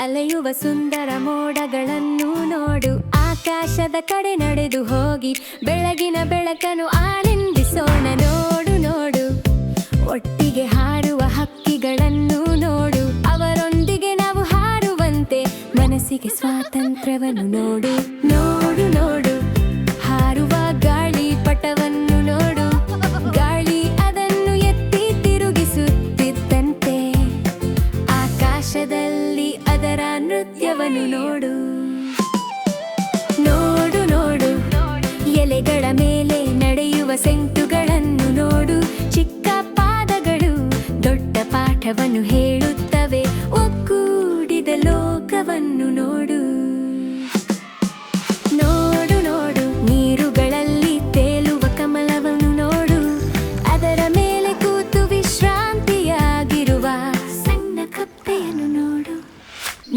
ಅಲೆಯುವ ಸುಂದರ ಮೋಡಗಳನ್ನು ನೋಡು. ಆಕಾಶದ ಕಡೆ ನಡೆದು ಹೋಗಿ ಬೆಳಗಿನ ಬೆಳಕನ್ನು ಆನಂದಿಸೋಣ. ನೋಡು ನೋಡು, ಒಟ್ಟಿಗೆ ಹಾಡುವ ಹಕ್ಕಿಗಳನ್ನು ನೋಡು. ಅವರೊಂದಿಗೆ ನಾವು ಹಾರುವಂತೆ ಮನಸ್ಸಿಗೆ ಸ್ವಾತಂತ್ರ್ಯವನ್ನು ನೋಡು. ನೋಡು ನೋಡು, ಹಾರುವ ಗಾಳಿ ಪಟವನ್ನು ನೋಡು. ಗಾಳಿ ಅದನ್ನು ಎತ್ತಿ ತಿರುಗಿಸುತ್ತಿದ್ದಂತೆ ಆಕಾಶದಲ್ಲಿ ಅದರ ನೃತ್ಯವನ್ನು ನೋಡು. ನೋಡು ನೋಡು, ಎಲೆಗಳ ಮೇಲೆ ನಡೆಯುವ ಸೆಂಟುಗಳನ್ನು ನೋಡು. ಚಿಕ್ಕ ಪಾದಗಳು ದೊಡ್ಡ ಪಾಠವನ್ನು ಹೇಳುತ್ತವೆ. ಒಗ್ಗೂಡಿದ ಲೋಕವನ್ನು ನೋಡು. ನೋಡು ನೋಡು, ನೀರುಗಳಲ್ಲಿ ತೇಲುವ ಕಮಲವನ್ನು ನೋಡು. ಅದರ ಮೇಲೆ ಕೂತು ವಿಶ್ರಾಂತಿಯಾಗಿರುವ ಸಣ್ಣ ಕಪ್ಪೆಯನ್ನು ನೋಡು.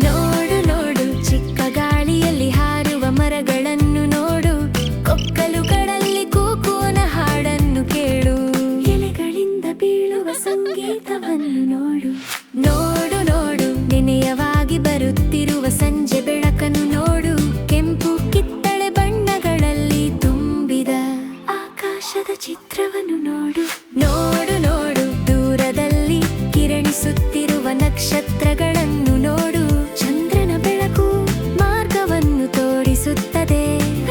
ನೋಡು ನೋಡು, ಚಿಕ್ಕ ಗಾಳಿಯಲ್ಲಿ ಹಾರುವ ಮರಗಳನ್ನು ನೋಡು. ಕೊಕ್ಕಲುಗಳಲ್ಲಿ ಕೂಗುವನ ಹಾಡನ್ನು ಕೇಳು. ಎಲೆಗಳಿಂದ ಬೀಳುವ ಸಂಗೀತವನ್ನು ನೋಡು. ನೋಡು ನೋಡು, ನೆನೆಯವಾಗಿ ಬರುತ್ತಿರುವ ಸಂಜೆ ಬೆಳಕನ್ನು ನೋಡು. ಕೆಂಪು ಕಿತ್ತಳೆ ಬಣ್ಣಗಳಲ್ಲಿ ತುಂಬಿದ ಆಕಾಶದ ಚಿತ್ರವನ್ನು ನೋಡು. ನೋಡು ನೋಡು, ದೂರದಲ್ಲಿ ಕಿರಣಿಸುತ್ತಿರುವ ನಕ್ಷತ್ರಗಳನ್ನು ನೋಡು. ಚಂದ್ರನ ಬೆಳಕು ಮಾರ್ಗವನ್ನು ತೋರಿಸುತ್ತದೆ.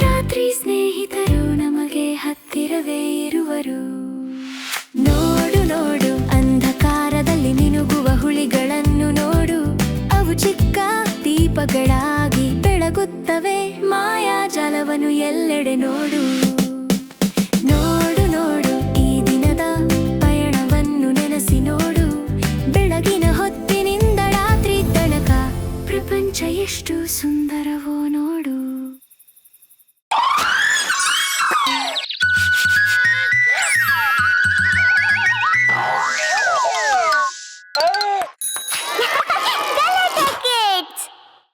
ರಾತ್ರಿ ಸ್ನೇಹಿತರು ನಮಗೆ ಹತ್ತಿರವೇ ಇರುವರು. ನೋಡು ನೋಡು, ಅಂಧಕಾರದಲ್ಲಿ ಮಿನುಗುವ ಹುಳಿಗಳನ್ನು ನೋಡು. ಅವು ಚಿಕ್ಕ ದೀಪಗಳಾಗಿ ಬೆಳಗುತ್ತವೆ. ಮಾಯಾಜಾಲವನ್ನು ಎಲ್ಲೆಡೆ ನೋಡು. ನೋಡು ನೋಡು, ಈ ದಿನದ ಪಯಣವನ್ನು ನೆನೆಸಿ ನೋಡು. ಬೆಳಗಿನ ಹೊತ್ತಿನಿಂದ ರಾತ್ರಿ ತನಕ ಪ್ರಪಂಚ ಎಷ್ಟು ಸುಂದರವೋ ನೋಡು.